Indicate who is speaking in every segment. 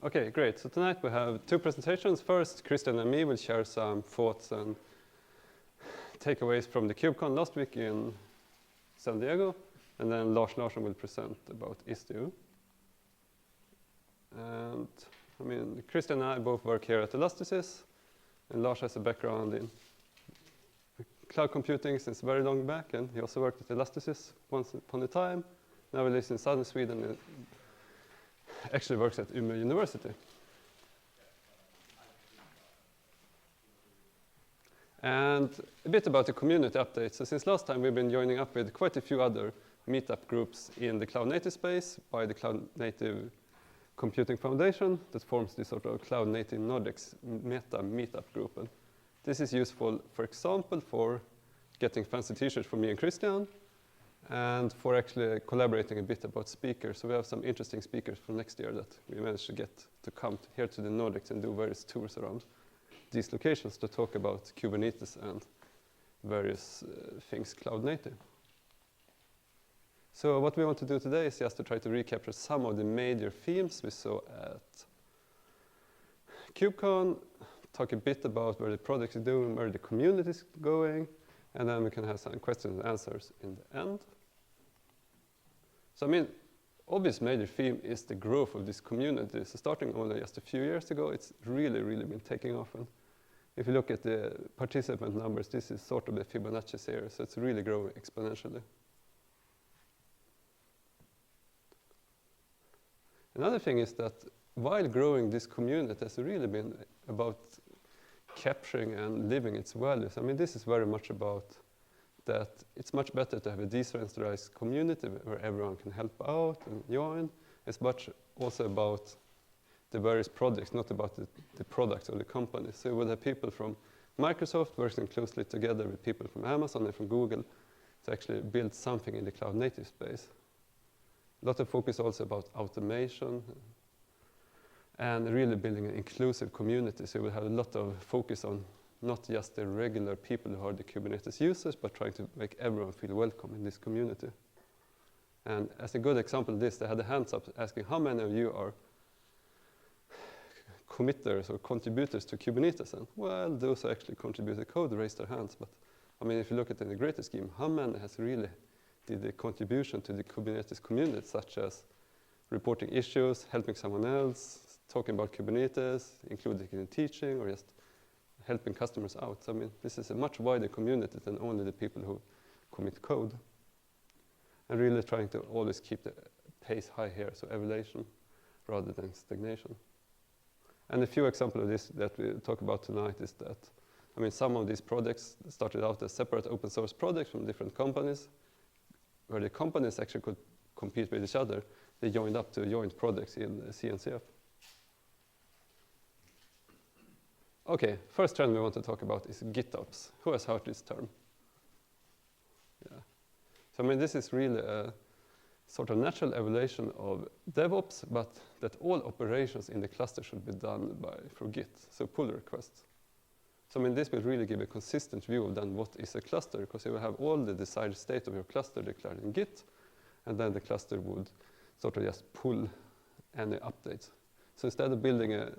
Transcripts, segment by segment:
Speaker 1: Okay, great. So tonight we have two presentations. First, Christian and me will share some thoughts and takeaways from the KubeCon last week in San Diego. And then LARSSON will present about Istio. And I mean, Christian and I both work here at Elastisys. And Lars has a background in cloud computing since very long back. And he also worked at Elastisys once upon a time. Now he lives in southern Sweden and actually works at Umeå University. And a bit about the community update. So since last time, we've been joining up with quite a few other meetup groups in the cloud native space by the Cloud Native Computing Foundation that forms this sort of Cloud Native Nordics meetup group. And this is useful, for example, for getting fancy t-shirts for me and Christian, and for actually collaborating a bit about speakers. So we have some interesting speakers for next year that we managed to get to come here to the Nordics and do various tours around these locations to talk about Kubernetes and various things cloud native. So what we want to do today is just to try to recapture some of the major themes we saw at KubeCon, talk a bit about where the project is doing, where the community is going, and then we can have some questions and answers in the end. So I mean, obvious major theme is the growth of this community. So starting only just a few years ago, it's really been taking off. And if you look at the participant numbers, this is sort of the Fibonacci series, so it's really growing exponentially. Another thing is that while growing this community has really been about capturing and living its values. I mean, this is very much about that it's much better to have a decentralized community where everyone can help out and join. It's much also about the various projects, not about the products or the companies. So we'll have people from Microsoft working closely together with people from Amazon and from Google to actually build something in the cloud native space. A lot of focus also about automation and really building an inclusive community. So we'll have a lot of focus on not just the regular people who are the Kubernetes users, but trying to make everyone feel welcome in this community. And as a good example of this, they had the hands up asking how many of you are committers or contributors to Kubernetes? And well, those who actually contributed code raised their hands. But I mean, if you look at it in the greater scheme, how many has really did a contribution to the Kubernetes community, such as reporting issues, helping someone else, talking about Kubernetes, including in teaching, or just helping customers out. So, I mean, this is a much wider community than only the people who commit code. And really trying to always keep the pace high here, so evolution rather than stagnation. And a few examples of this that we talk about tonight is that, I mean, some of these projects started out as separate open source projects from different companies, where the companies actually could compete with each other. They joined up to joint projects in CNCF. Okay, first trend we want to talk about is GitOps. Who has heard this term? Yeah. So I mean, this is really a sort of natural evolution of DevOps, but that all operations in the cluster should be done through Git, so pull requests. So I mean, this will really give a consistent view of then what is a cluster, because you will have all the desired state of your cluster declared in Git, and then the cluster would sort of just pull any updates. So instead of building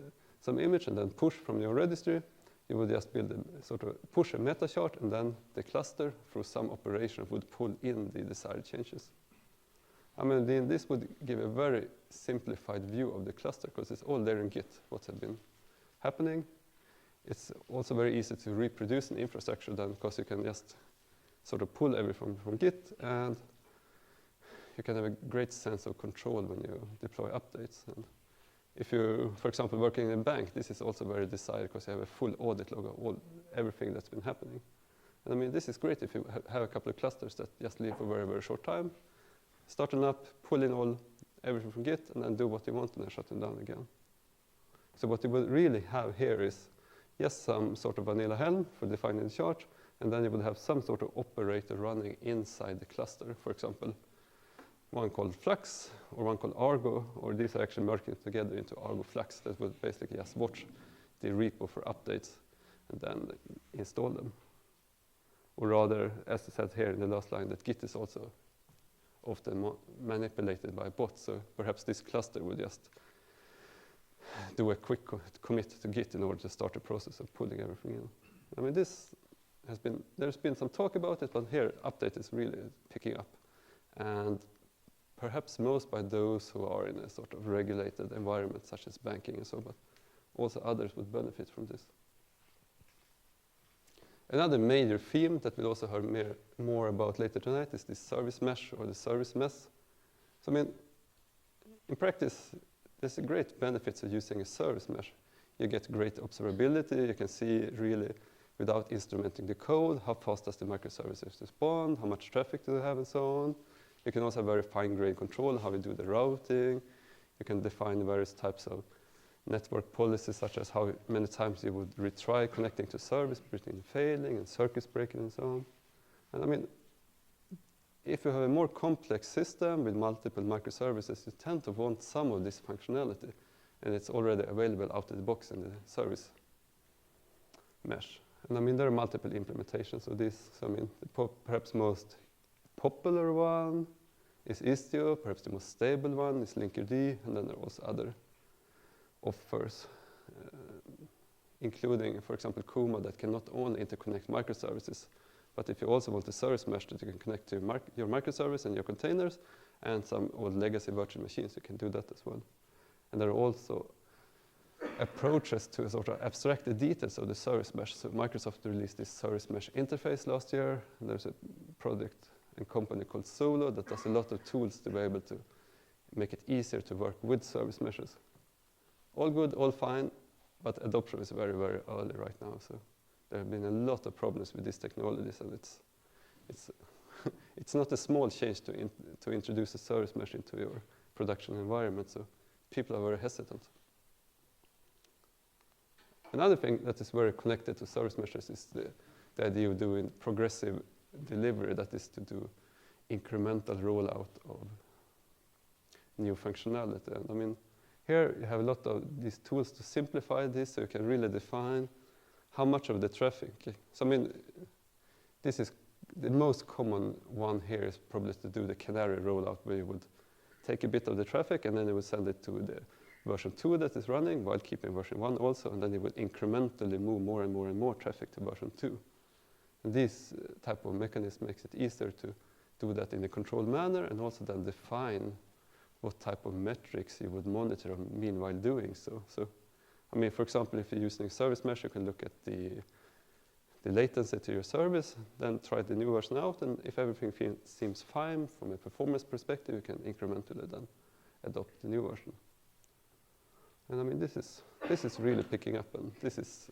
Speaker 1: some image and then push from your registry, you would just build sort of push a meta chart, and then the cluster through some operation would pull in the desired changes. I mean, this would give a very simplified view of the cluster, because it's all there in Git, what has been happening. It's also very easy to reproduce an infrastructure then, because you can just sort of pull everything from Git, and you can have a great sense of control when you deploy updates. And if you, for example, working in a bank, this is also very desired, because you have a full audit log of everything that's been happening. And I mean, this is great if you have a couple of clusters that just live for a very short time, start them up, pull in everything from Git, and then do what you want, and then shut them down again. So what you will really have here is just some sort of vanilla Helm for defining the chart, and then you will have some sort of operator running inside the cluster, for example, one called Flux, or one called Argo, or these are actually merging together into Argo Flux that will basically just watch the repo for updates and then install them. Or rather, as I said here in the last line, that Git is also often manipulated by bots, so perhaps this cluster would just do a quick commit to Git in order to start the process of pulling everything in. I mean, there's been some talk about it, but here update is really picking up. And perhaps most by those who are in a sort of regulated environment such as banking and so, but also others would benefit from this. Another major theme that we'll also hear more about later tonight is the service mesh or the service mess. So I mean, in practice, there's a great benefits of using a service mesh. You get great observability. You can see really, without instrumenting the code, how fast does the microservices respond, how much traffic do they have, and so on. You can also have very fine-grained control, how we do the routing. You can define various types of network policies, such as how many times you would retry connecting to service, between failing and circuits breaking and so on. And I mean, if you have a more complex system with multiple microservices, you tend to want some of this functionality, and it's already available out of the box in the service mesh. And I mean, there are multiple implementations of this. So I mean, the perhaps most popular one is Istio, perhaps the most stable one is Linkerd, and then there are also other offers, including, for example, Kuma, that can not only interconnect microservices, but if you also want a service mesh that you can connect to your microservice and your containers and some old legacy virtual machines, you can do that as well. And there are also approaches to sort of abstract the details of the service mesh. So Microsoft released this service mesh interface last year. There's a project and company called Solo that does a lot of tools to be able to make it easier to work with service meshes. All good, all fine, but adoption is very, very early right now. So there have been a lot of problems with these technologies, and it's not a small change to introduce a service mesh into your production environment. So people are very hesitant. Another thing that is very connected to service meshes is the idea of doing progressive delivery, that is to do incremental rollout of new functionality. And I mean, here you have a lot of these tools to simplify this, so you can really define how much of the traffic. So I mean, this is the most common one here is probably to do the canary rollout, where you would take a bit of the traffic and then you would send it to the version 2 that is running while keeping version 1 also, and then you would incrementally move more and more and more traffic to version 2. And this type of mechanism makes it easier to do that in a controlled manner, and also then define what type of metrics you would monitor meanwhile doing so. So, I mean, for example, if you're using service mesh, you can look at the latency to your service, then try the new version out, and if everything seems fine from a performance perspective, you can incrementally then adopt the new version. And I mean, this is really picking up, and this is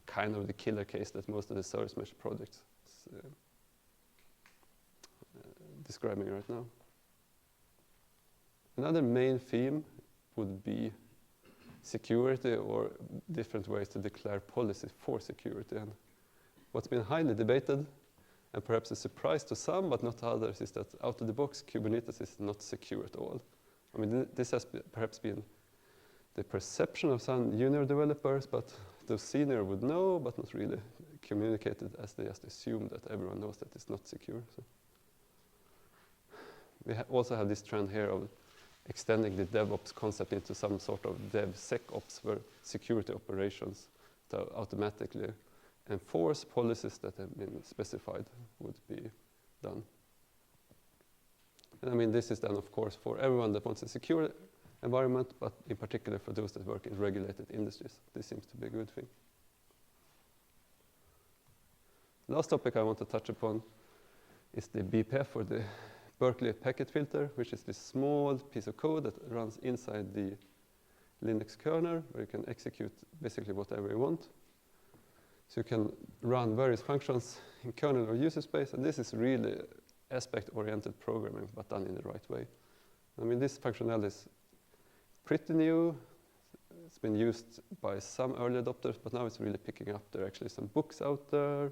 Speaker 1: kind of the killer case that most of the service mesh projects is describing right now. Another main theme would be security, or different ways to declare policies for security. And what's been highly debated, and perhaps a surprise to some but not to others, is that out of the box, Kubernetes is not secure at all. I mean, this has perhaps been the perception of some junior developers, but those senior would know, but not really communicated, as they just assume that everyone knows that it's not secure. So we also have this trend here of extending the DevOps concept into some sort of DevSecOps, where security operations to automatically enforce policies that have been specified would be done. And I mean, this is then, of course, for everyone that wants a secure environment, but in particular for those that work in regulated industries. This seems to be a good thing. Last topic I want to touch upon is the BPF, or the Berkeley packet filter, which is this small piece of code that runs inside the Linux kernel, where you can execute basically whatever you want. So you can run various functions in kernel or user space, and this is really aspect-oriented programming, but done in the right way. I mean, this functionality is pretty new. It's been used by some early adopters, but now it's really picking up. There are actually some books out there,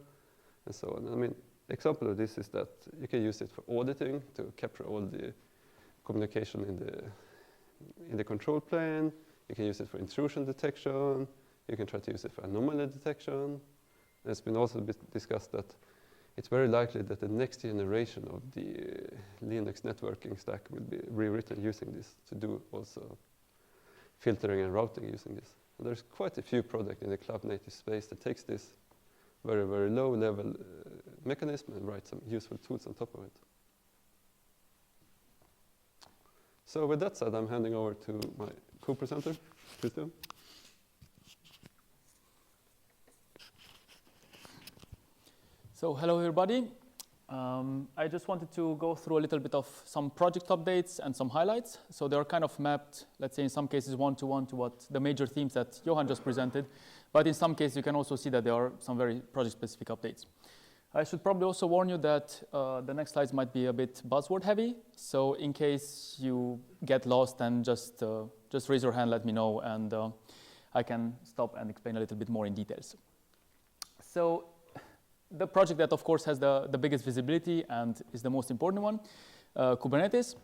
Speaker 1: and so on. I mean, example of this is that you can use it for auditing, to capture all the communication in the control plane. You can use it for intrusion detection. You can try to use it for anomaly detection. And it's been also discussed that it's very likely that the next generation of the Linux networking stack will be rewritten using this to do also filtering and routing using this. And there's quite a few projects in the cloud native space that takes this very, very low level mechanism and write some useful tools on top of it. So with that said, I'm handing over to my co-presenter, Istio.
Speaker 2: So hello everybody. I just wanted to go through a little bit of some project updates and some highlights. So they are kind of mapped, let's say in some cases one-to-one to what the major themes that Johan just presented. But in some cases you can also see that there are some very project-specific updates. I should probably also warn you that the next slides might be a bit buzzword heavy. So in case you get lost, then just raise your hand, let me know, and I can stop and explain a little bit more in details. So the project that, of course, has the biggest visibility and is the most important one, Kubernetes.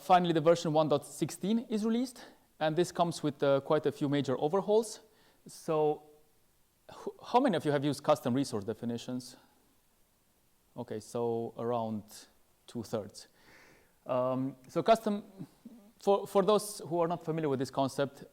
Speaker 2: Finally, the version 1.16 is released, and this comes with quite a few major overhauls. So how many of you have used custom resource definitions? Okay, so around 2/3. So custom, for those who are not familiar with this concept,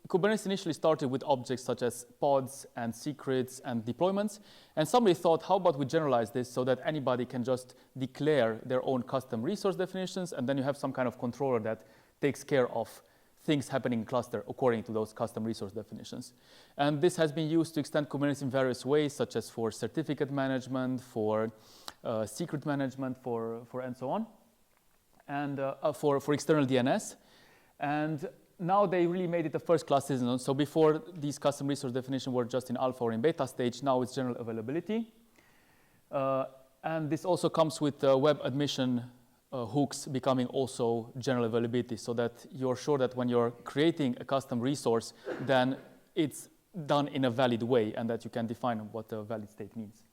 Speaker 2: Kubernetes initially started with objects such as pods and secrets and deployments. And somebody thought, how about we generalize this so that anybody can just declare their own custom resource definitions, and then you have some kind of controller that takes care of things happening in cluster according to those custom resource definitions. And this has been used to extend Kubernetes in various ways, such as for certificate management, for secret management, for and so on, and for external DNS. And now they really made it a first-class citizen. So before these custom resource definitions were just in alpha or in beta stage, now it's general availability. And this also comes with web admission hooks becoming also general availability, so that you're sure that when you're creating a custom resource, then it's done in a valid way and that you can define what a valid state means.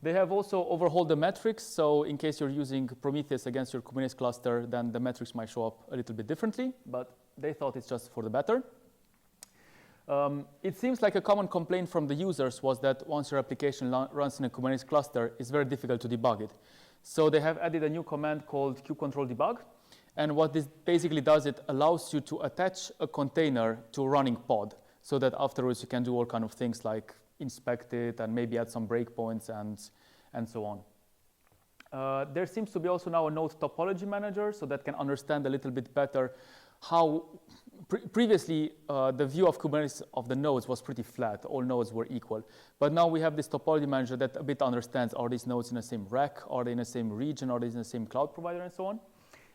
Speaker 2: They have also overhauled the metrics. So in case you're using Prometheus against your Kubernetes cluster, then the metrics might show up a little bit differently, but they thought it's just for the better. It seems like a common complaint from the users was that once your application runs in a Kubernetes cluster, it's very difficult to debug it. So they have added a new command called kubectl debug. And what this basically does, it allows you to attach a container to a running pod, so that afterwards you can do all kind of things like inspect it and maybe add some breakpoints and so on. There seems to be also now a node topology manager, so that can understand a little bit better how previously the view of Kubernetes of the nodes was pretty flat. All nodes were equal. But now we have this topology manager that a bit understands, are these nodes in the same rack? Are they in the same region? Are they in the same cloud provider and so on?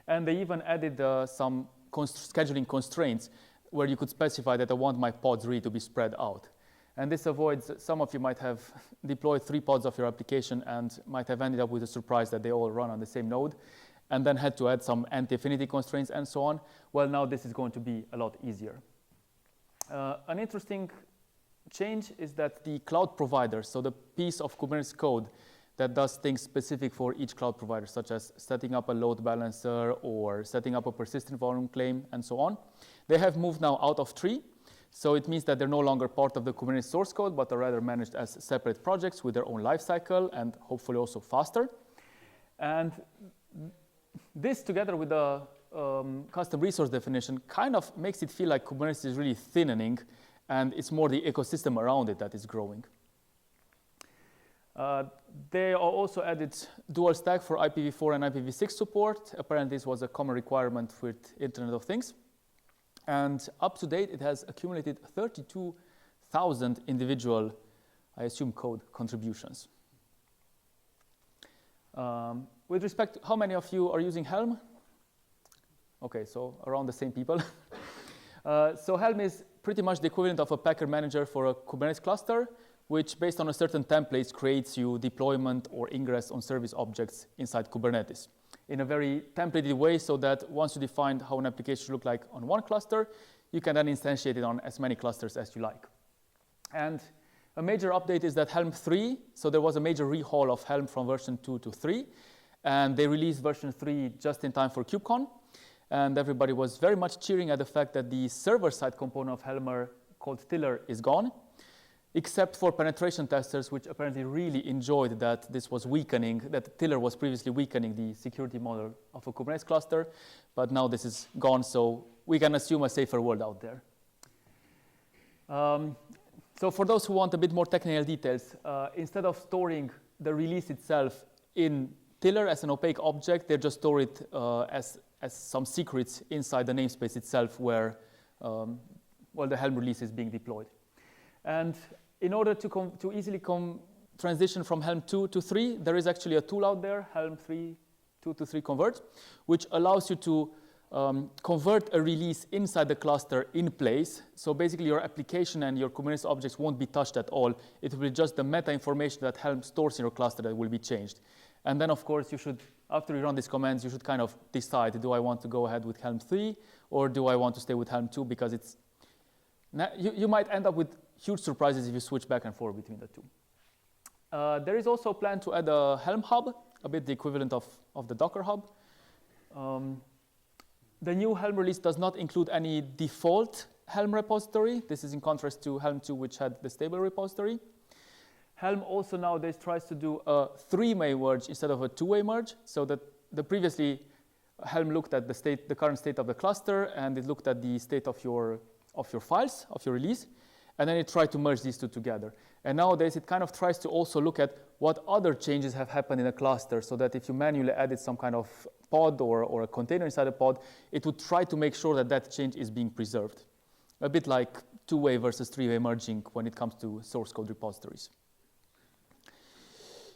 Speaker 2: And they even added some scheduling constraints where you could specify that I want my pods really to be spread out. And this avoids, some of you might have deployed 3 pods of your application and might have ended up with a surprise that they all run on the same node, and then had to add some anti-affinity constraints and so on. Well, now this is going to be a lot easier. An interesting change is that the cloud provider, so the piece of Kubernetes code that does things specific for each cloud provider, such as setting up a load balancer or setting up a persistent volume claim and so on, they have moved now out of tree. So it means that they're no longer part of the Kubernetes source code, but are rather managed as separate projects with their own lifecycle and hopefully also faster. And this, together with the custom resource definition, kind of makes it feel like Kubernetes is really thinning, and it's more the ecosystem around it that is growing. They also added dual stack for IPv4 and IPv6 support. Apparently, this was a common requirement with Internet of Things. And up to date, it has accumulated 32,000 individual, I assume, code contributions. With respect to how many of you are using Helm? Okay, so around the same people. So Helm is pretty much the equivalent of a packer manager for a Kubernetes cluster, which based on a certain template creates you deployment or ingress on service objects inside Kubernetes in a very templated way, so that once you define how an application should look like on one cluster, you can then instantiate it on as many clusters as you like. And a major update is that Helm 3, so there was a major rehaul of Helm from version 2 to 3, and they released version 3 just in time for KubeCon, and everybody was very much cheering at the fact that the server-side component of Helm called Tiller is gone, except for penetration testers, which apparently really enjoyed that this was weakening, that Tiller was previously weakening the security model of a Kubernetes cluster, but now this is gone, so we can assume a safer world out there. So for those who want a bit more technical details, instead of storing the release itself in Tiller as an opaque object, they just store it as some secrets inside the namespace itself where well, the Helm release is being deployed. And in order to easily transition from Helm 2 to 3, there is actually a tool out there, Helm 2 to 3 convert, which allows you to convert a release inside the cluster in place. So basically your application and your Kubernetes objects won't be touched at all. It will be just the meta information that Helm stores in your cluster that will be changed. And then of course you should, after you run these commands, you should kind of decide, do I want to go ahead with Helm 3 or do I want to stay with Helm 2? Because it's, you might end up with huge surprises if you switch back and forth between the two. There is also a plan to add a Helm hub, a bit the equivalent of the Docker hub. The new Helm release does not include any default Helm repository. This is in contrast to Helm 2, which had the stable repository. Helm also nowadays tries to do a 3-way merge instead of a 2-way merge, so that the previously Helm looked at the current state of the cluster, and it looked at the state of your files, of your release, and then it tried to merge these two together. And nowadays it kind of tries to also look at what other changes have happened in a cluster, so that if you manually added some kind of pod or a container inside a pod, it would try to make sure that that change is being preserved. A bit like 2-way versus 3-way merging when it comes to source code repositories.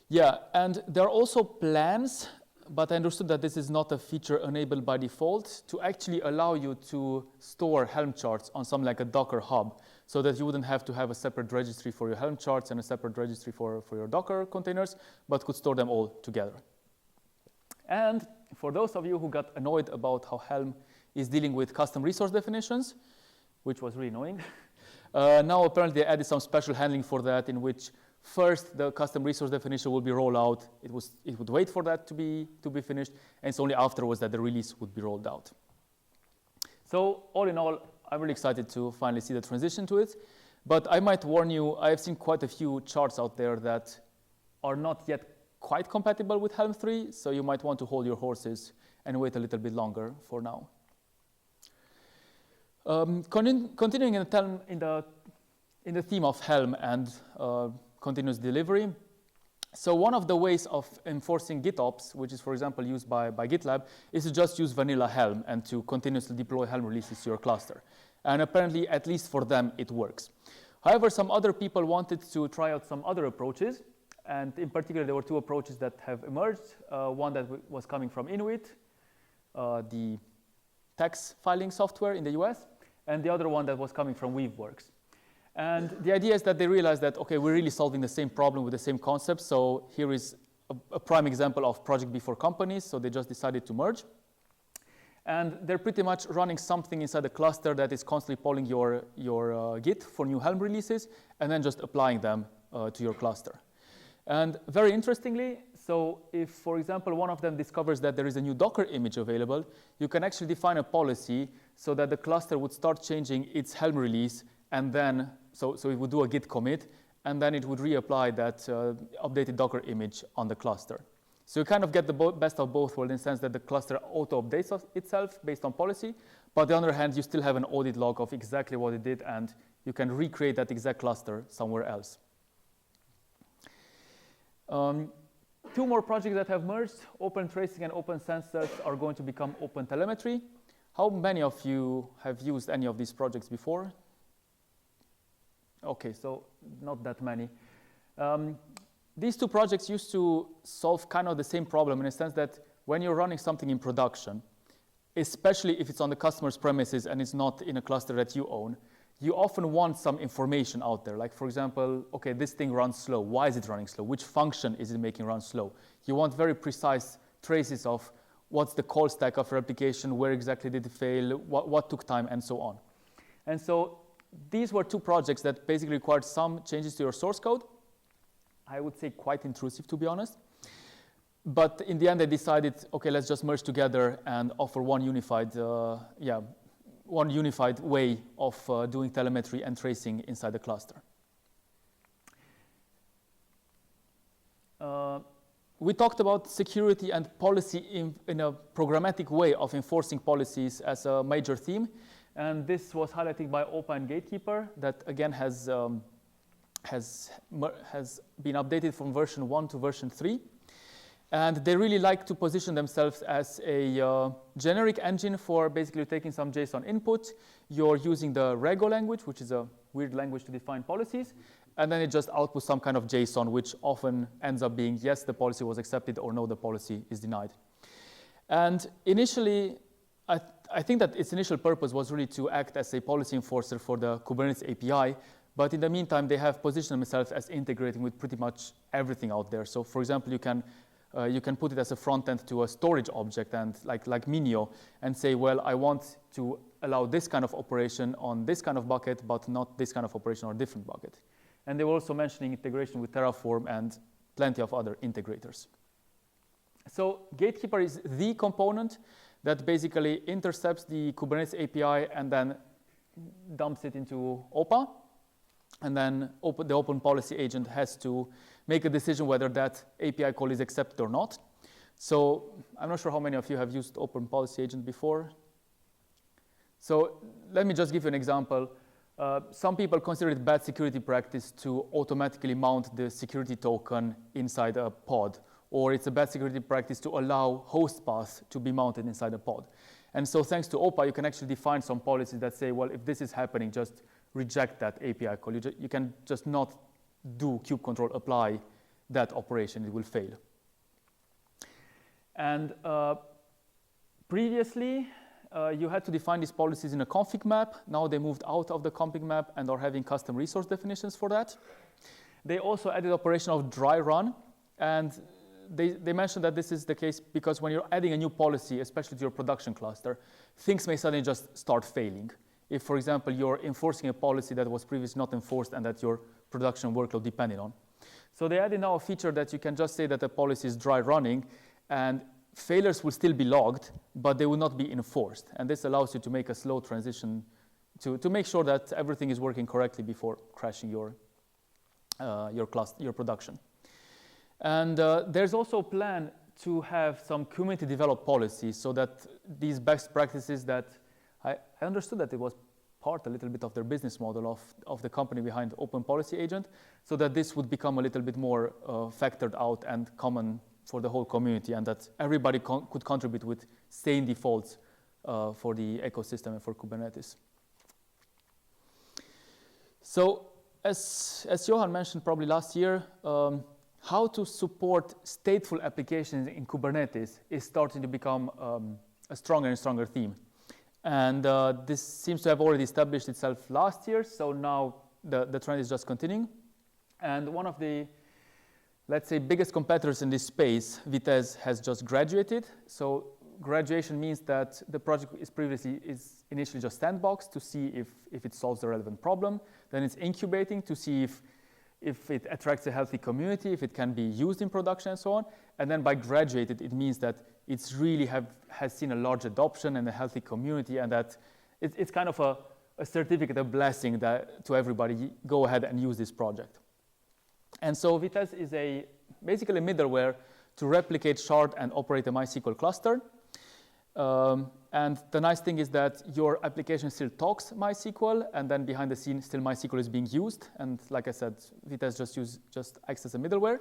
Speaker 2: Yeah, and there are also plans, but I understood that this is not a feature enabled by default, to actually allow you to store Helm charts on something like a Docker hub, so that you wouldn't have to have a separate registry for your Helm charts and a separate registry for your Docker containers, but could store them all together. And for those of you who got annoyed about how Helm is dealing with custom resource definitions, which was really annoying, now apparently they added some special handling for that, in which first the custom resource definition will be rolled out. It would wait for that to be finished, and it's only afterwards that the release would be rolled out. So all in all, I'm really excited to finally see the transition to it. But I might warn you, I've seen quite a few charts out there that are not yet quite compatible with Helm 3, so you might want to hold your horses and wait a little bit longer for now. Continuing in the theme of Helm and continuous delivery. So one of the ways of enforcing GitOps, which is, for example, used by GitLab, is to just use vanilla Helm and to continuously deploy Helm releases to your cluster. And apparently, at least for them, it works. However, some other people wanted to try out some other approaches. And in particular, there were two approaches that have emerged. One that was coming from Inuit, the tax filing software in the US, and the other one that was coming from Weaveworks. And the idea is that they realized that, okay, we're really solving the same problem with the same concept. So here is a prime example of project before companies. So they just decided to merge. And they're pretty much running something inside the cluster that is constantly polling your Git for new Helm releases, and then just applying them to your cluster. And very interestingly, so if, for example, one of them discovers that there is a new Docker image available, you can actually define a policy so that the cluster would start changing its Helm release, and then, so it would do a Git commit, and then it would reapply that updated Docker image on the cluster. So you kind of get the best of both worlds in the sense that the cluster auto-updates itself based on policy, but on the other hand, you still have an audit log of exactly what it did, and you can recreate that exact cluster somewhere else. Two more projects that have merged, Open Tracing and Open Sensors, are going to become Open Telemetry. How many of you have used any of these projects before? Okay, so not that many. These two projects used to solve kind of the same problem in the sense that when you're running something in production, especially if it's on the customer's premises and it's not in a cluster that you own, you often want some information out there. Like, for example, okay, this thing runs slow. Why is it running slow? Which function is it making run slow? You want very precise traces of what's the call stack of your application, where exactly did it fail, what took time, and so on. And so these were two projects that basically required some changes to your source code. I would say quite intrusive, to be honest. But in the end, they decided, okay, let's just merge together and offer one unified way of doing telemetry and tracing inside the cluster. we talked about security and policy in a programmatic way of enforcing policies as a major theme. And this was highlighted by OPA and Gatekeeper that again has been updated from version 1 to version 3. And they really like to position themselves as a generic engine for basically taking some JSON input. You're using the Rego language, which is a weird language to define policies. And then it just outputs some kind of JSON, which often ends up being, yes, the policy was accepted, or no, the policy is denied. And initially, I think that its initial purpose was really to act as a policy enforcer for the Kubernetes API. But in the meantime, they have positioned themselves as integrating with pretty much everything out there. So for example, you can put it as a front end to a storage object, and like Minio, and say, well, I want to allow this kind of operation on this kind of bucket, but not this kind of operation on a different bucket. And they were also mentioning integration with Terraform and plenty of other integrators. So Gatekeeper is the component that basically intercepts the Kubernetes API and then dumps it into OPA. And then the open policy agent has to make a decision whether that API call is accepted or not. So I'm not sure how many of you have used open policy agent before. So let me just give you an example. Some people consider it bad security practice to automatically mount the security token inside a pod, or it's a bad security practice to allow host path to be mounted inside a pod. And so thanks to OPA, you can actually define some policies that say, well, if this is happening, just reject that API call. You can just not do kubectl apply that operation, it will fail. And previously, you had to define these policies in a config map. Now they moved out of the config map and are having custom resource definitions for that. They also added operation of dry run. And they mentioned that this is the case because when you're adding a new policy, especially to your production cluster, things may suddenly just start failing. If, for example, you're enforcing a policy that was previously not enforced and that your production workload depended on. So they added now a feature that you can just say that the policy is dry running, and failures will still be logged, but they will not be enforced. And this allows you to make a slow transition to make sure that everything is working correctly before crashing your production. And there's also a plan to have some community developed policies so that these best practices that I understood that it was part a little bit of their business model of the company behind Open Policy Agent, so that this would become a little bit more factored out and common for the whole community, and that everybody could contribute with same defaults for the ecosystem and for Kubernetes. So as Johan mentioned probably last year, how to support stateful applications in Kubernetes is starting to become a stronger and stronger theme. And this seems to have already established itself last year, so now the trend is just continuing. And one of the, let's say, biggest competitors in this space, Vitess, has just graduated. So graduation means that the project is initially just sandboxed to see if it solves the relevant problem. Then it's incubating to see if it attracts a healthy community, if it can be used in production and so on. And then by graduated, it means that it's really has seen a large adoption and a healthy community, and that it's kind of a certificate of blessing that to everybody, go ahead and use this project. And so Vitess is basically a middleware to replicate, shard, and operate a MySQL cluster. And the nice thing is that your application still talks MySQL, and then behind the scenes, still MySQL is being used. And like I said, Vitess just acts as a middleware.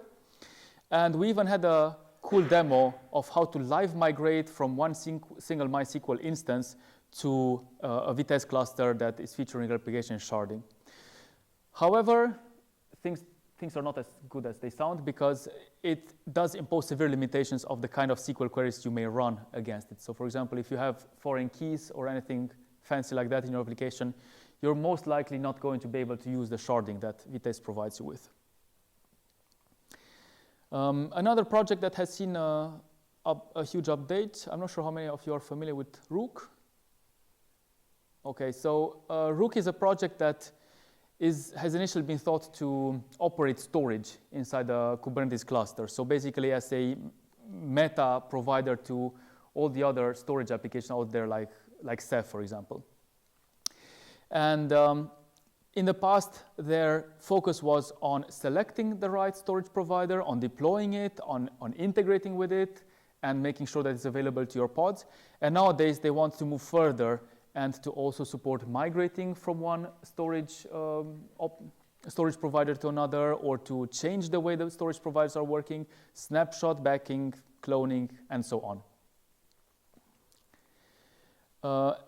Speaker 2: And we even had a cool demo of how to live migrate from one single MySQL instance to a Vitess cluster that is featuring replication sharding. However, things are not as good as they sound, because it does impose severe limitations of the kind of SQL queries you may run against it. So for example, if you have foreign keys or anything fancy like that in your application, you're most likely not going to be able to use the sharding that Vitess provides you with. Another project that has seen a huge update, I'm not sure how many of you are familiar with Rook. Okay, so Rook is a project that has initially been thought to operate storage inside the Kubernetes cluster. So basically as a meta provider to all the other storage applications out there, like Ceph, for example. And in the past, their focus was on selecting the right storage provider, on deploying it, on integrating with it, and making sure that it's available to your pods. And nowadays, they want to move further and to also support migrating from one storage provider to another, or to change the way the storage providers are working, snapshot backing, cloning, and so on.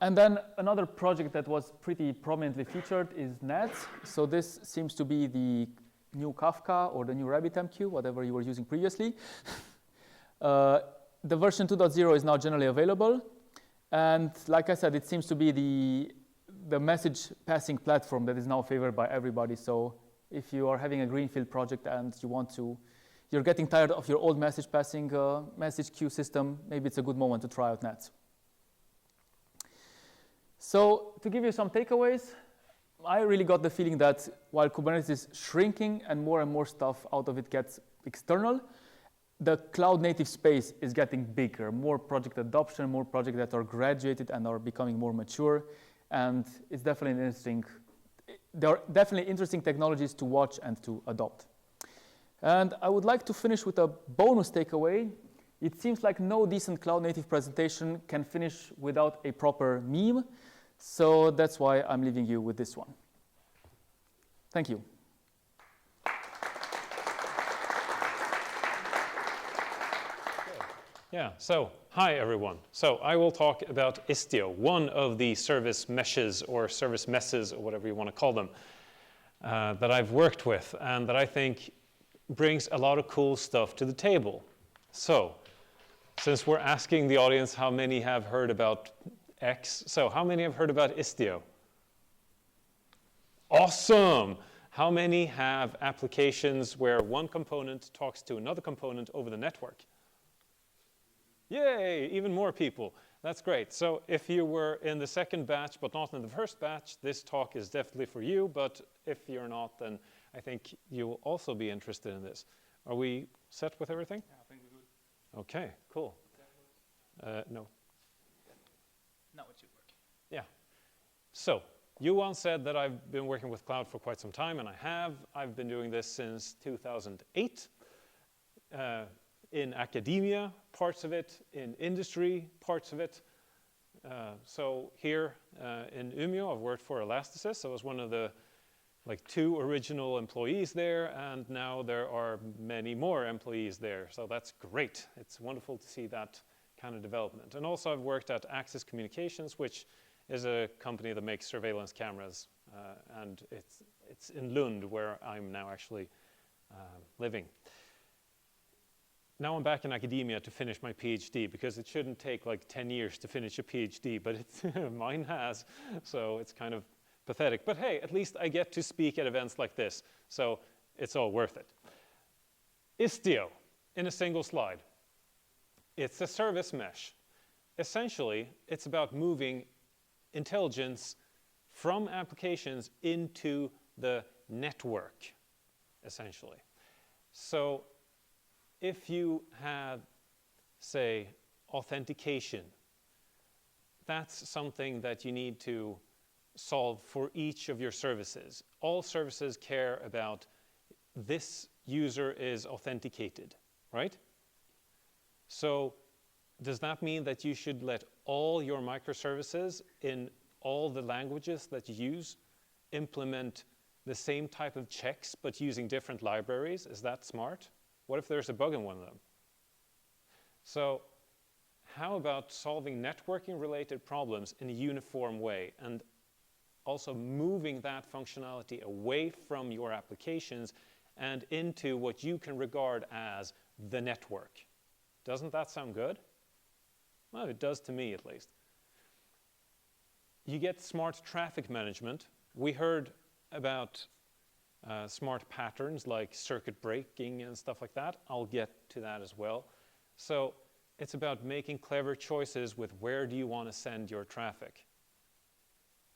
Speaker 2: And then another project that was pretty prominently featured is Nats. So this seems to be the new Kafka or the new RabbitMQ, whatever you were using previously. The version 2.0 is now generally available. And like I said, it seems to be the message passing platform that is now favored by everybody. So if you are having a greenfield project and you're getting tired of your old message passing message queue system, maybe it's a good moment to try out Nats. So to give you some takeaways, I really got the feeling that while Kubernetes is shrinking and more stuff out of it gets external, the cloud native space is getting bigger, more project adoption, more projects that are graduated and are becoming more mature. And it's definitely there are definitely interesting technologies to watch and to adopt. And I would like to finish with a bonus takeaway. It seems like no decent cloud native presentation can finish without a proper meme. So that's why I'm leaving you with this one. Thank you.
Speaker 3: Yeah, so hi everyone. So I will talk about Istio, one of the service meshes or service messes or whatever you want to call them that I've worked with and that I think brings a lot of cool stuff to the table. So since we're asking the audience how many have heard about X, so how many have heard about Istio? Awesome! How many have applications where one component talks to another component over the network? Yay, even more people. That's great. So if you were in the second batch but not in the first batch, this talk is definitely for you. But if you're not, then I think you will also be interested in this. Are we set with everything?
Speaker 2: Yeah, I think we're good.
Speaker 3: OK, cool. No.
Speaker 2: Now it should work.
Speaker 3: Yeah. So Johan said that I've been working with cloud for quite some time, and I have. I've been doing this since 2008. In academia, parts of it, in industry, parts of it. So here in Umeå, I've worked for Elastisys. I was one of the 2 original employees there, and now there are many more employees there. So that's great. It's wonderful to see that kind of development. And also I've worked at Axis Communications, which is a company that makes surveillance cameras. And it's in Lund, where I'm now actually living. Now I'm back in academia to finish my PhD, because it shouldn't take 10 years to finish a PhD, but mine has, so it's kind of pathetic. But hey, at least I get to speak at events like this, so it's all worth it. Istio, in a single slide. It's a service mesh. Essentially, it's about moving intelligence from applications into the network, essentially. So if you have, say, authentication, that's something that you need to solve for each of your services. All services care about this user is authenticated, right? So does that mean that you should let all your microservices in all the languages that you use implement the same type of checks but using different libraries? Is that smart? What if there's a bug in one of them? So how about solving networking-related problems in a uniform way and also moving that functionality away from your applications and into what you can regard as the network? Doesn't that sound good? Well, it does to me, at least. You get smart traffic management. We heard about smart patterns like circuit breaking and stuff like that. I'll get to that as well. So it's about making clever choices with where do you want to send your traffic.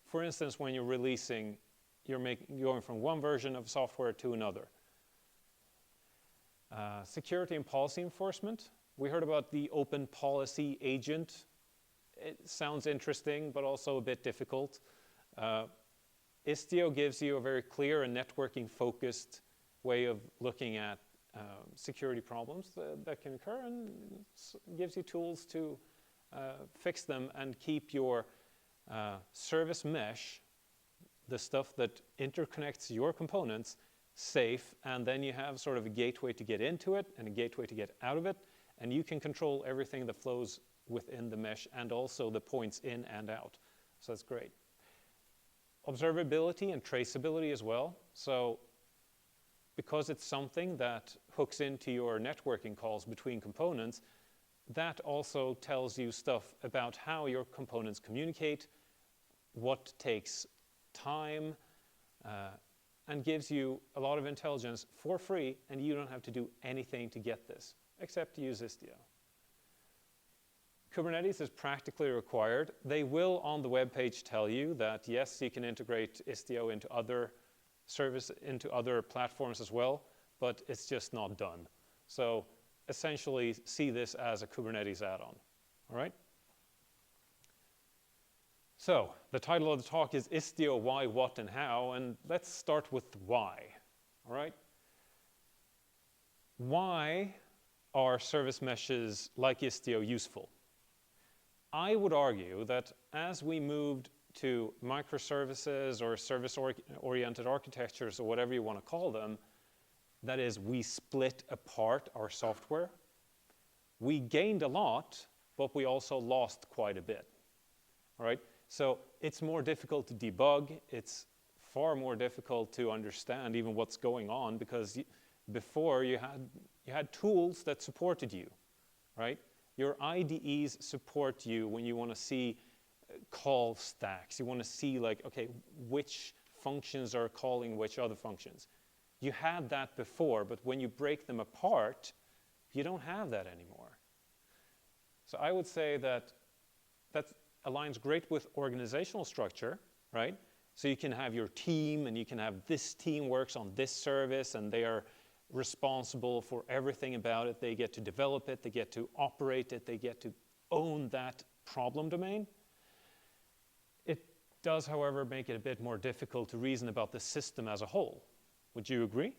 Speaker 3: For instance, when you're releasing, you're going from one version of software to another. Security and policy enforcement. We heard about the open policy agent. It sounds interesting, but also a bit difficult. Istio gives you a very clear and networking-focused way of looking at security problems that can occur, and gives you tools to fix them and keep your service mesh, the stuff that interconnects your components, safe. And then you have sort of a gateway to get into it and a gateway to get out of it, and you can control everything that flows within the mesh and also the points in and out. So that's great. Observability and traceability as well. So because it's something that hooks into your networking calls between components, that also tells you stuff about how your components communicate, what takes time, and gives you a lot of intelligence for free, and you don't have to do anything to get this, except to use Istio. Kubernetes is practically required. They will on the web page tell you that yes, you can integrate Istio into other platforms as well, but it's just not done. So essentially see this as a Kubernetes add-on, all right? So the title of the talk is Istio, Why, What, and How, and let's start with why, all right? Why are service meshes like Istio useful? I would argue that as we moved to microservices or service-oriented architectures or whatever you want to call them, that is, we split apart our software, we gained a lot, but we also lost quite a bit, all right? So it's more difficult to debug. It's far more difficult to understand even what's going on, because before you had tools that supported you, right? Your IDEs support you when you want to see call stacks. You want to see, like, okay, which functions are calling which other functions. You had that before, but when you break them apart, you don't have that anymore. So I would say that aligns great with organizational structure, right? So you can have your team, and you can have this team works on this service, and they are responsible for everything about it. They get to develop it, they get to operate it, they get to own that problem domain. It does, however, make it a bit more difficult to reason about the system as a whole. Would you agree?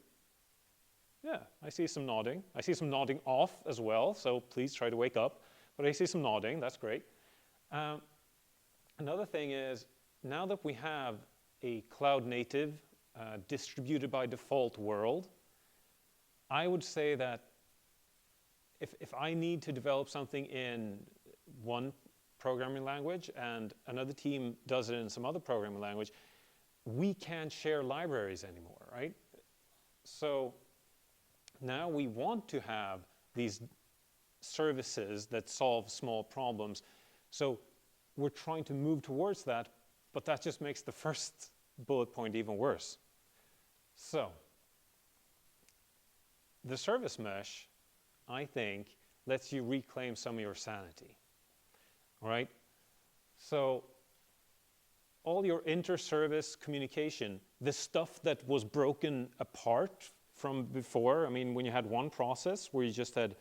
Speaker 3: Yeah, I see some nodding. I see some nodding off as well, so please try to wake up. But I see some nodding, that's great. Another thing is, now that we have a cloud-native, distributed by default world, I would say that if I need to develop something in one programming language and another team does it in some other programming language, we can't share libraries anymore, right? So now we want to have these services that solve small problems. So we're trying to move towards that, but that just makes the first bullet point even worse. So the service mesh, I think, lets you reclaim some of your sanity, all right? So all your inter-service communication, the stuff that was broken apart from before, I mean, when you had one process where you just had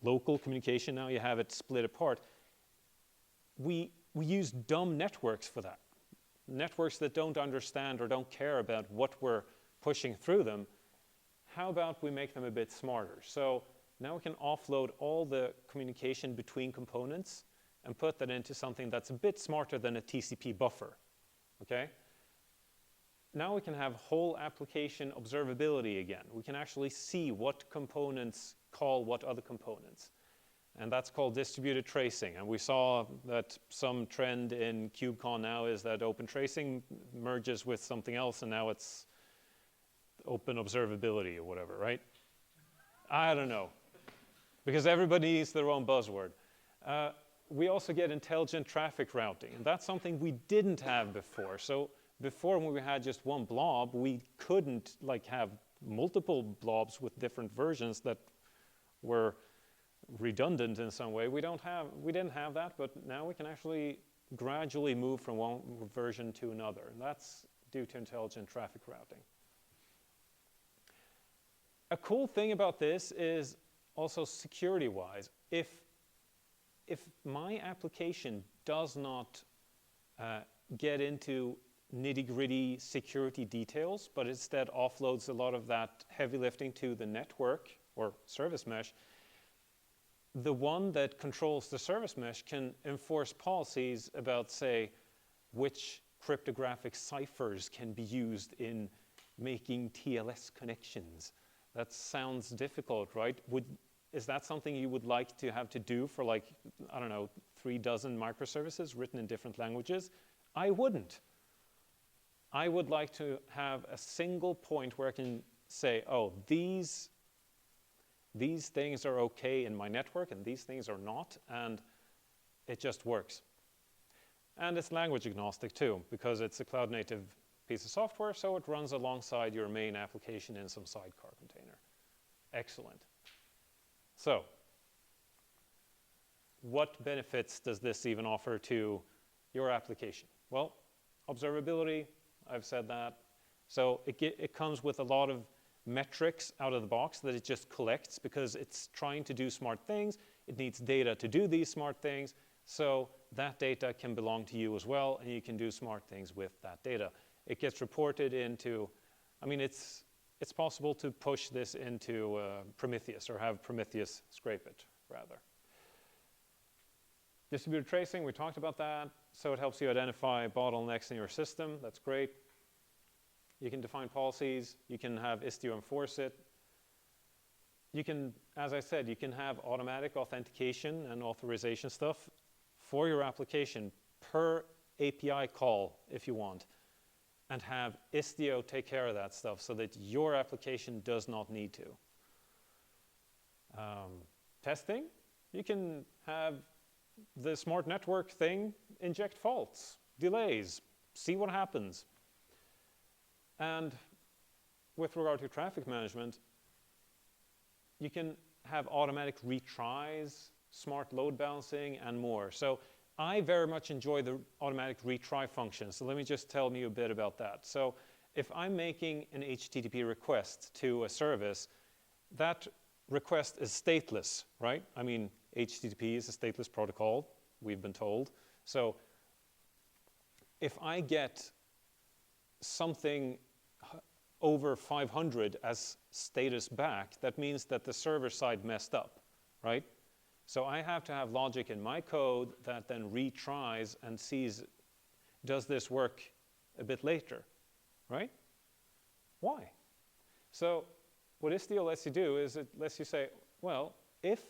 Speaker 3: local communication, now you have it split apart. We use dumb networks for that. Networks that don't understand or don't care about what we're pushing through them. How about we make them a bit smarter? So now we can offload all the communication between components and put that into something that's a bit smarter than a TCP buffer, okay? Now we can have whole application observability again. We can actually see what components call what other components. And that's called distributed tracing. And we saw that some trend in KubeCon now is that open tracing merges with something else, and now it's open observability or whatever, right? I don't know, because everybody needs their own buzzword. We also get intelligent traffic routing, and that's something we didn't have before. So before, when we had just one blob, we couldn't like have multiple blobs with different versions that were redundant in some way. We didn't have that, but now we can actually gradually move from one version to another, and that's due to intelligent traffic routing. A cool thing about this is also security-wise. If my application does not get into nitty-gritty security details, but instead offloads a lot of that heavy lifting to the network or service mesh, the one that controls the service mesh can enforce policies about, say, which cryptographic ciphers can be used in making TLS connections. That sounds difficult, right? Is that something you would like to have to do for, like, I don't know, 3 dozen microservices written in different languages? I wouldn't. I would like to have a single point where I can say, oh, these things are okay in my network and these things are not, and it just works. And it's language agnostic too, because it's a cloud native piece of software, so it runs alongside your main application in some sidecar container. Excellent. So, what benefits does this even offer to your application? Well, observability, I've said that. So it comes with a lot of metrics out of the box that it just collects because it's trying to do smart things. It needs data to do these smart things. So that data can belong to you as well, and you can do smart things with that data. It gets reported into, I mean, it's possible to push this into Prometheus, or have Prometheus scrape it, rather. Distributed tracing, we talked about that. So it helps you identify bottlenecks in your system. That's great. You can define policies. You can have Istio enforce it. You can, as I said, you can have automatic authentication and authorization stuff for your application per API call if you want, and have Istio take care of that stuff so that your application does not need to. Testing, you can have the smart network thing inject faults, delays, see what happens. And with regard to traffic management, you can have automatic retries, smart load balancing, and more. So I very much enjoy the automatic retry function. So let me just tell you a bit about that. So if I'm making an HTTP request to a service, that request is stateless, right? I mean, HTTP is a stateless protocol, we've been told. So if I get something over 500 as status back, that means that the server side messed up, right? So I have to have logic in my code that then retries and sees, does this work a bit later, right? Why? So what Istio lets you do is it lets you say, well, if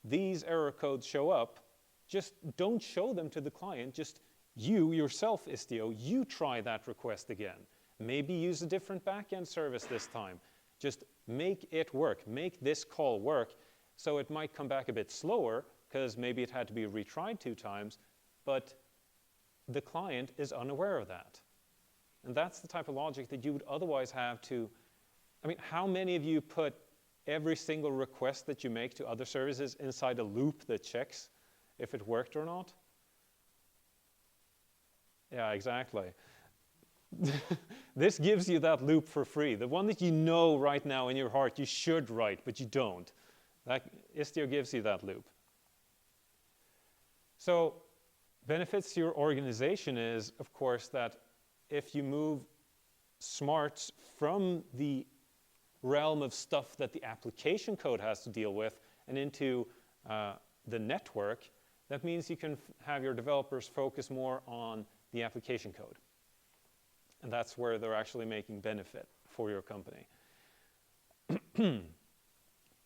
Speaker 3: these error codes show up, just don't show them to the client. Just you yourself, Istio, you try that request again. Maybe use a different backend service this time. Just make it work. Make this call work. So it might come back a bit slower because maybe it had to be retried 2 times, but the client is unaware of that. And that's the type of logic that you would otherwise have to, I mean, how many of you put every single request that you make to other services inside a loop that checks if it worked or not? Yeah, exactly. This gives you that loop for free. The one that you know right now in your heart you should write, but you don't. That Istio gives you that loop. So benefits to your organization is, of course, that if you move smarts from the realm of stuff that the application code has to deal with and into the network, that means you can have your developers focus more on the application code. And that's where they're actually making benefit for your company.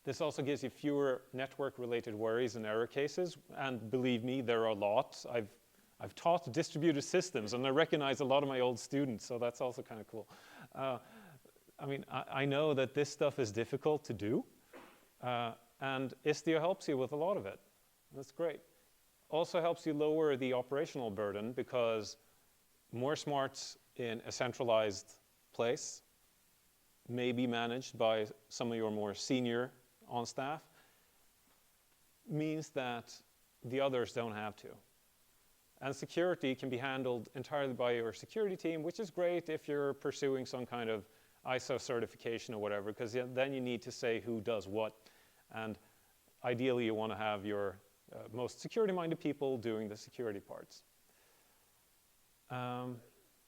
Speaker 3: This also gives you fewer network-related worries and error cases. And believe me, there are lots. I've taught distributed systems, and I recognize a lot of my old students, so that's also kind of cool. I mean, I know that this stuff is difficult to do, and Istio helps you with a lot of it. That's great. Also helps you lower the operational burden because more smarts in a centralized place may be managed by some of your more senior on staff, means that the others don't have to. And security can be handled entirely by your security team, which is great if you're pursuing some kind of ISO certification or whatever, because then you need to say who does what. And ideally, you want to have your most security-minded people doing the security parts.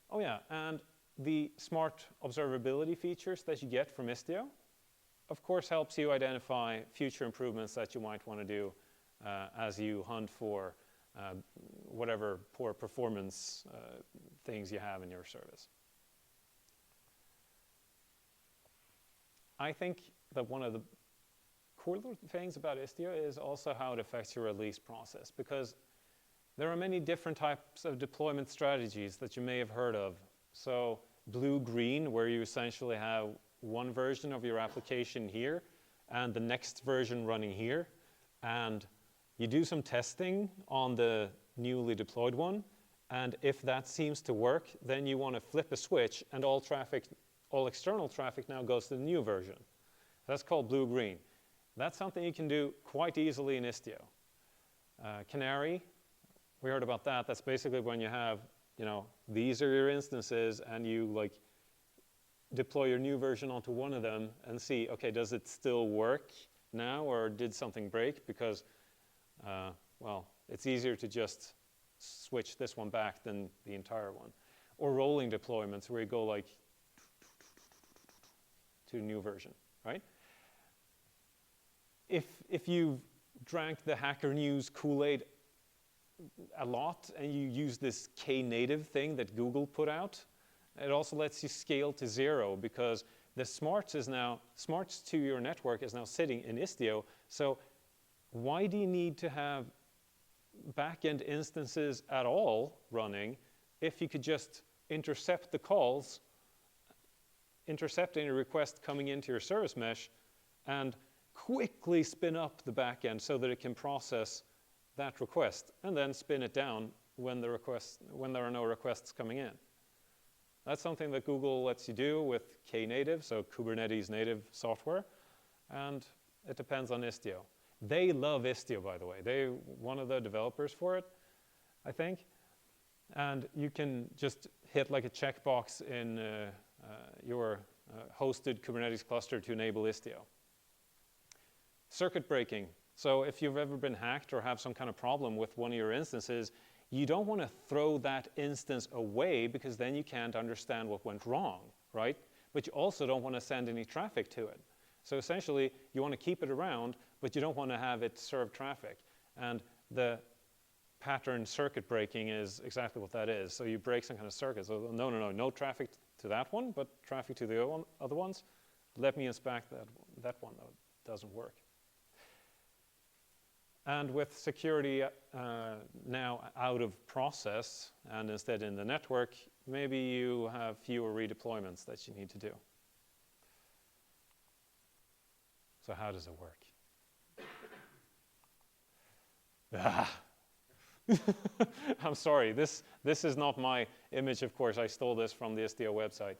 Speaker 3: Oh yeah, and the smart observability features that you get from Istio, of course, helps you identify future improvements that you might want to do as you hunt for whatever poor performance things you have in your service. I think that one of the cooler things about Istio is also how it affects your release process, because there are many different types of deployment strategies that you may have heard of. So blue-green, where you essentially have one version of your application here and the next version running here, and you do some testing on the newly deployed one, and if that seems to work, then you want to flip a switch and all external traffic now goes to the new version. That's called blue-green. That's something you can do quite easily in Istio. Canary, we heard about that. That's basically when you have, these are your instances, and you deploy your new version onto one of them and see, okay, does it still work now, or did something break? Because, well, it's easier to just switch this one back than the entire one. Or rolling deployments where you go to a new version, right? If you've drank the Hacker News Kool-Aid a lot and you use this Knative thing that Google put out, it also lets you scale to 0 because the smarts to your network is now sitting in Istio. So why do you need to have backend instances at all running if you could just intercept the calls, intercepting a request coming into your service mesh, and quickly spin up the backend so that it can process that request and then spin it down when there are no requests coming in. That's something that Google lets you do with Knative, so Kubernetes native software, and it depends on Istio. They love Istio, by the way. They're one of the developers for it, I think. And you can just hit like a checkbox in your hosted Kubernetes cluster to enable Istio. Circuit breaking. So if you've ever been hacked or have some kind of problem with one of your instances, you don't want to throw that instance away because then you can't understand what went wrong, right? But you also don't want to send any traffic to it. So essentially, you want to keep it around, but you don't want to have it serve traffic. And the pattern circuit breaking is exactly what that is. So you break some kind of circuit. So no traffic to that one, but traffic to the other ones. Let me inspect that one that doesn't work. And with security now out of process and instead in the network, maybe you have fewer redeployments that you need to do. So how does it work? I'm sorry, this is not my image, of course. I stole this from the Istio website.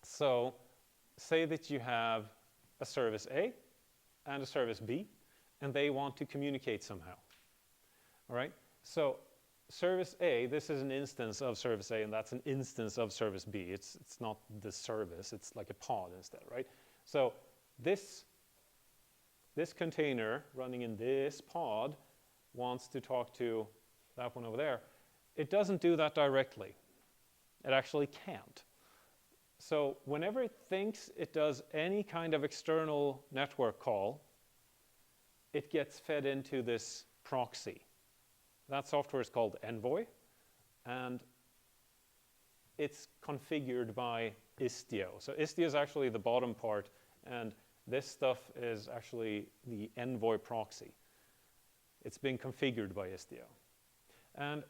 Speaker 3: So say that you have a service A and a service B, and they want to communicate somehow. All right? So service A, this is an instance of service A, and that's an instance of service B. It's not the service, it's like a pod instead, right? So this container running in this pod wants to talk to that one over there. It doesn't do that directly. It actually can't. So whenever it thinks it does any kind of external network call, it gets fed into this proxy. That software is called Envoy, and it's configured by Istio. So Istio is actually the bottom part, and this stuff is actually the Envoy proxy. It's been configured by Istio. And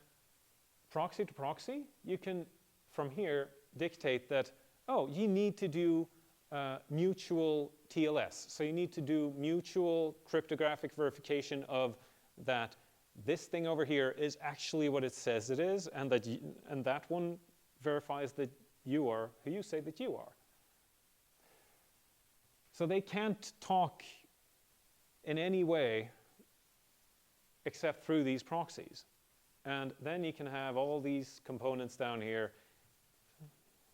Speaker 3: proxy to proxy, you can, from here, dictate that, oh, you need to do mutual TLS. So you need to do mutual cryptographic verification of that this thing over here is actually what it says it is, and that one verifies that you are who you say that you are. So they can't talk in any way except through these proxies. And then you can have all these components down here.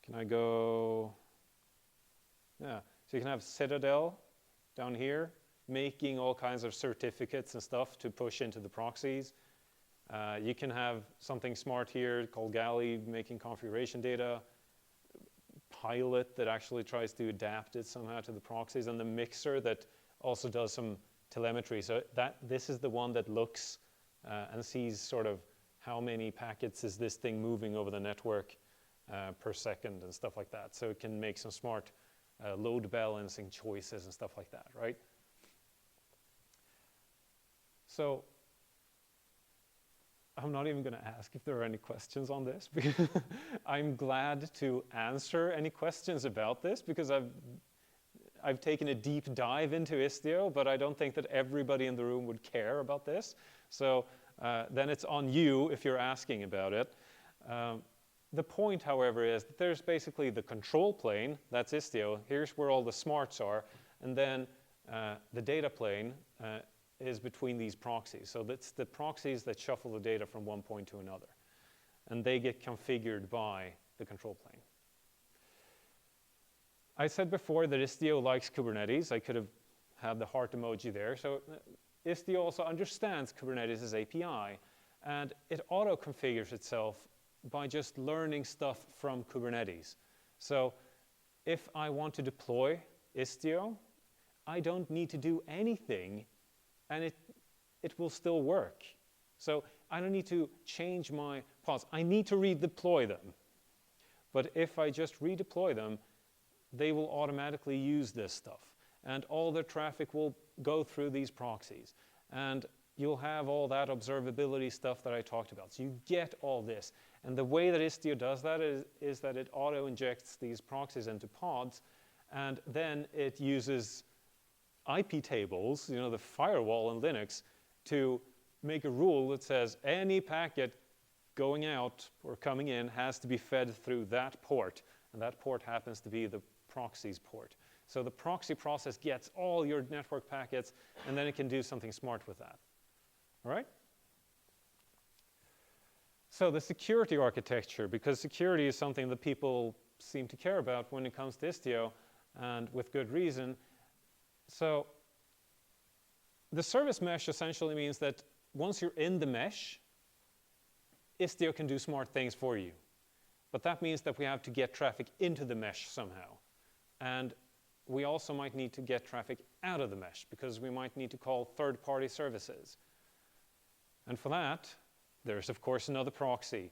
Speaker 3: Can I go? Yeah, so you can have Citadel down here making all kinds of certificates and stuff to push into the proxies. You can have something smart here called Galley making configuration data, Pilot that actually tries to adapt it somehow to the proxies, and the Mixer that also does some telemetry. So this is the one that looks and sees sort of how many packets is this thing moving over the network per second and stuff like that. So it can make some smart load balancing choices and stuff like that, right? So I'm not even going to ask if there are any questions on this, because I'm glad to answer any questions about this, because I've taken a deep dive into Istio, but I don't think that everybody in the room would care about this. So then it's on you if you're asking about it. The point, however, is that there's basically the control plane, that's Istio. Here's where all the smarts are. And then the data plane is between these proxies. So that's the proxies that shuffle the data from one point to another. And they get configured by the control plane. I said before that Istio likes Kubernetes. I could have had the heart emoji there. So Istio also understands Kubernetes' API. And it auto-configures itself by just learning stuff from Kubernetes. So if I want to deploy Istio, I don't need to do anything, and it will still work. So I don't need to change my pods. I need to redeploy them. But if I just redeploy them, they will automatically use this stuff. And all the traffic will go through these proxies. And you'll have all that observability stuff that I talked about. So you get all this. And the way that Istio does that is that it auto-injects these proxies into pods, and then it uses IP tables, you know, the firewall in Linux, to make a rule that says any packet going out or coming in has to be fed through that port, and that port happens to be the proxies port. So the proxy process gets all your network packets, and then it can do something smart with that. All right? So the security architecture, because security is something that people seem to care about when it comes to Istio, and with good reason. So the service mesh essentially means that once you're in the mesh, Istio can do smart things for you. But that means that we have to get traffic into the mesh somehow. And we also might need to get traffic out of the mesh, because we might need to call third-party services. And for that, there's, of course, another proxy.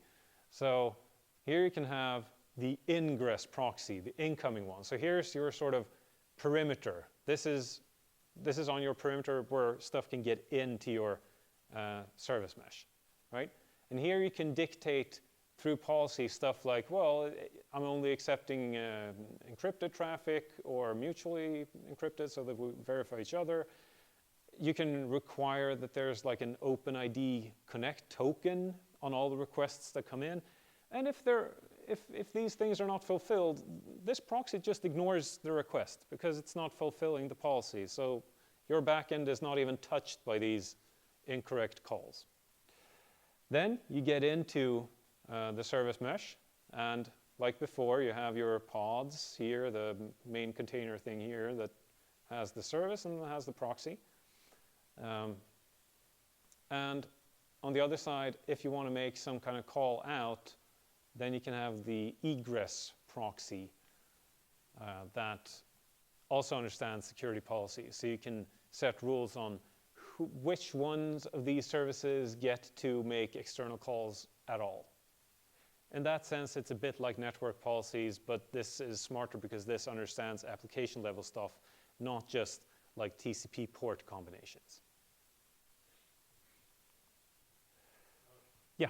Speaker 3: So here you can have the ingress proxy, the incoming one. So here's your sort of perimeter. This is on your perimeter where stuff can get into your service mesh, right? And here you can dictate through policy stuff like, well, I'm only accepting encrypted traffic or mutually encrypted so that we verify each other. You can require that there's like an OpenID Connect token on all the requests that come in. And if these things are not fulfilled, this proxy just ignores the request because it's not fulfilling the policy. So your backend is not even touched by these incorrect calls. Then you get into the service mesh. And like before, you have your pods here, the main container thing here that has the service and has the proxy. And on the other side, if you want to make some kind of call out, then you can have the egress proxy that also understands security policies. So you can set rules on which ones of these services get to make external calls at all. In that sense, it's a bit like network policies, but this is smarter because this understands application level stuff, not just like TCP port combinations. Yeah,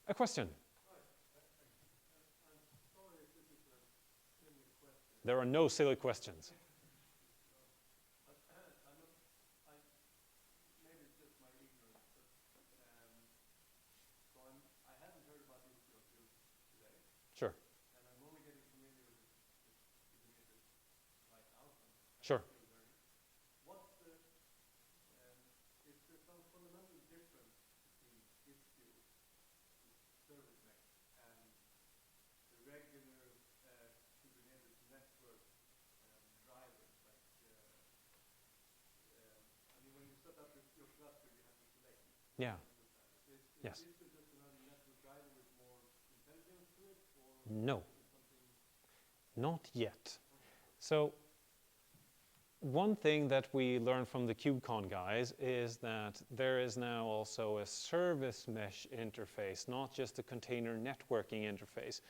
Speaker 3: a question? There are no silly questions. Sure. Sure. Yeah. Yes. No, not yet. So one thing that we learned from the KubeCon guys is that there is now also a service mesh interface, not just a container networking interface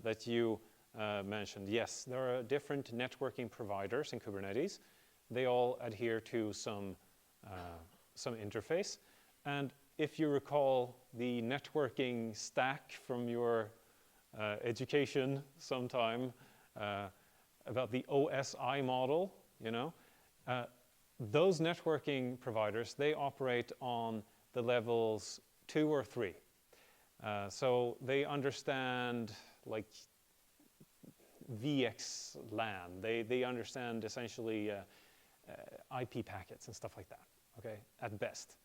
Speaker 3: that you mentioned. Yes, there are different networking providers in Kubernetes. They all adhere to some interface. And if you recall the networking stack from your education sometime about the OSI model, you know, those networking providers, they operate on the levels 2 or 3. So they understand like VXLAN. They understand essentially IP packets and stuff like that, okay, at best.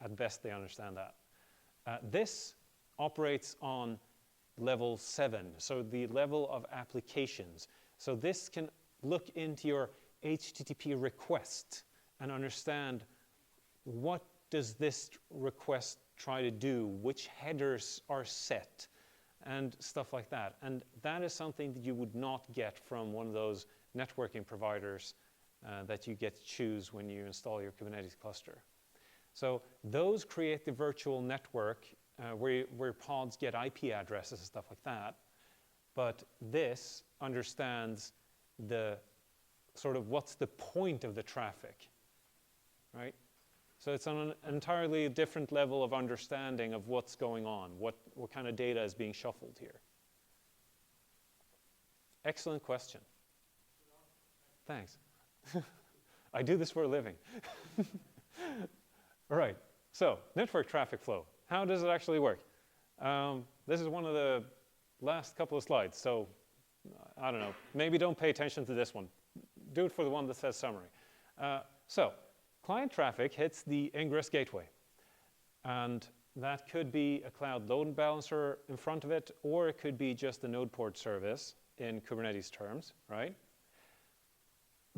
Speaker 3: At best, they understand that. This operates on level 7, so the level of applications. So this can look into your HTTP request and understand what does this request try to do, which headers are set, and stuff like that. And that is something that you would not get from one of those networking providers that you get to choose when you install your Kubernetes cluster. So those create the virtual network where pods get IP addresses and stuff like that. But this understands the sort of what's the point of the traffic, right? So it's on an entirely different level of understanding of what's going on, what kind of data is being shuffled here. Excellent question. Thanks. I do this for a living. All right, so network traffic flow. How does it actually work? This is one of the last couple of slides, so I don't know. Maybe don't pay attention to this one. Do it for the one that says summary. So client traffic hits the ingress gateway, and that could be a cloud load balancer in front of it, or it could be just a node port service in Kubernetes terms, right?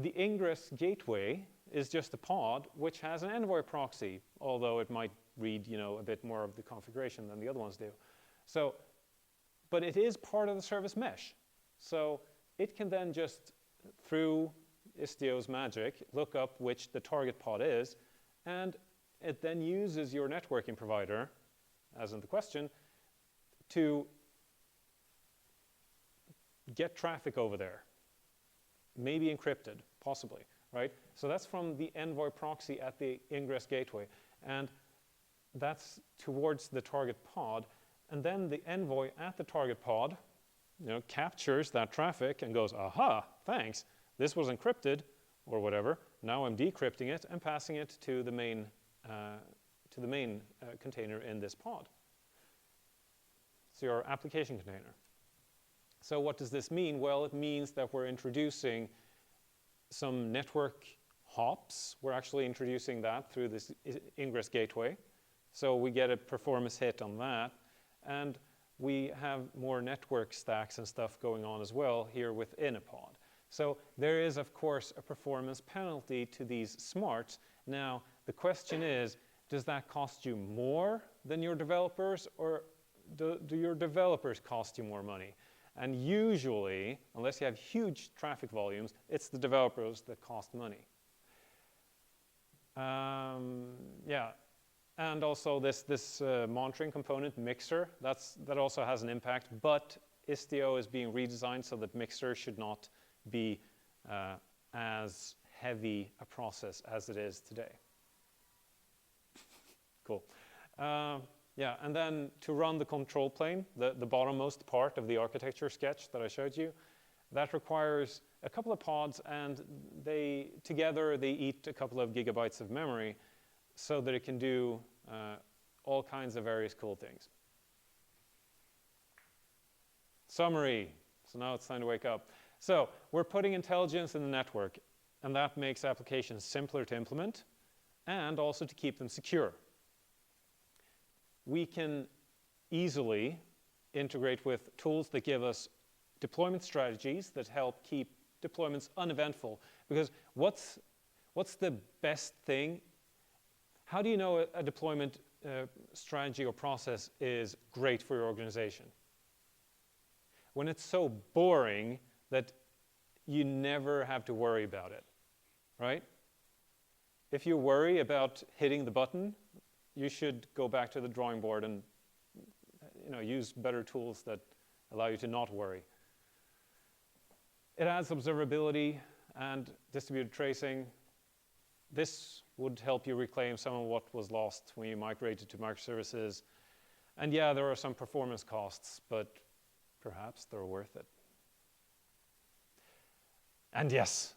Speaker 3: The ingress gateway is just a pod which has an envoy proxy, although it might read, you know, a bit more of the configuration than the other ones do. So, but it is part of the service mesh. So it can then just, through Istio's magic, look up which the target pod is, and it then uses your networking provider, as in the question, to get traffic over there. Maybe encrypted, possibly, right? So that's from the envoy proxy at the ingress gateway, and that's towards the target pod, and then the envoy at the target pod, you know, captures that traffic and goes, aha, thanks, this was encrypted, or whatever. Now I'm decrypting it and passing it to the main container in this pod. It's your application container. So what does this mean? Well, it means that we're introducing some network hops. We're actually introducing that through this ingress gateway. So we get a performance hit on that. And we have more network stacks and stuff going on as well here within a pod. So there is, of course, a performance penalty to these smarts. Now, the question is, does that cost you more than your developers, or do your developers cost you more money? And usually, unless you have huge traffic volumes, it's the developers that cost money. Yeah, and also this monitoring component, Mixer, that also has an impact, but Istio is being redesigned so that Mixer should not be as heavy a process as it is today. Cool. Yeah, and then to run the control plane, the bottommost part of the architecture sketch that I showed you, that requires a couple of pods, and together they eat a couple of gigabytes of memory so that it can do all kinds of various cool things. Summary. So now it's time to wake up. So we're putting intelligence in the network, and that makes applications simpler to implement and also to keep them secure. We can easily integrate with tools that give us deployment strategies that help keep deployments uneventful. Because what's the best thing? How do you know a deployment strategy or process is great for your organization. When it's so boring that you never have to worry about it, right? If you worry about hitting the button, you should go back to the drawing board and use better tools that allow you to not worry. It adds observability and distributed tracing. This would help you reclaim some of what was lost when you migrated to microservices. And yeah, there are some performance costs, but perhaps they're worth it. And yes,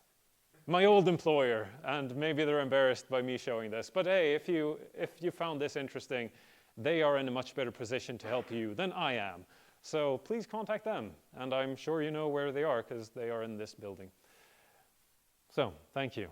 Speaker 3: my old employer, and maybe they're embarrassed by me showing this, but hey, if you found this interesting, they are in a much better position to help you than I am. So please contact them, and I'm sure you know where they are because they are in this building. So, thank you.